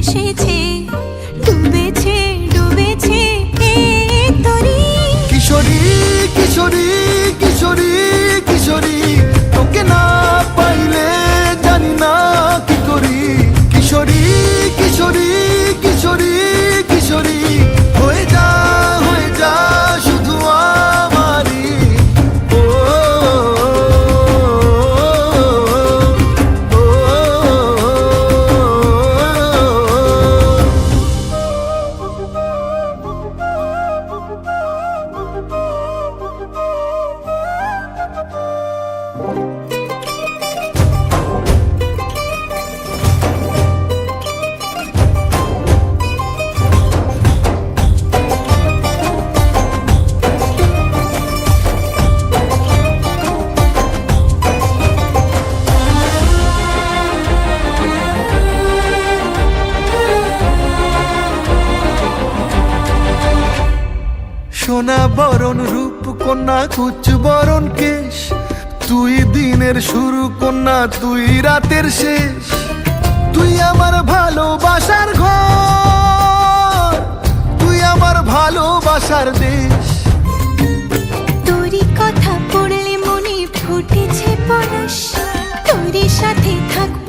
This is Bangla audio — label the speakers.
Speaker 1: এসেছে, ডুবেছে ডুবেছে এই তরি।
Speaker 2: কিশোরী কিশোরী কিশোরী কিশোরী, তোকে না পাইলে জানি না কি করি। কিশোরী কিশোরী কিশোরী কিশোরী, হয়ে যা শুধু আমারই। ও, ও, ও, সোনা বরণ রূপ কন্যা কুচ বরণ কেশ, তুই দিনের শুরু কন্যা তুই রাতের শেষ। তুই আমার ভালোবাসার ঘর, তুই আমার ভালোবাসার দেশ।
Speaker 1: তোরই কথা পড়লে মনে ফুটেছে পরশ, তোরই সাথে থাকবো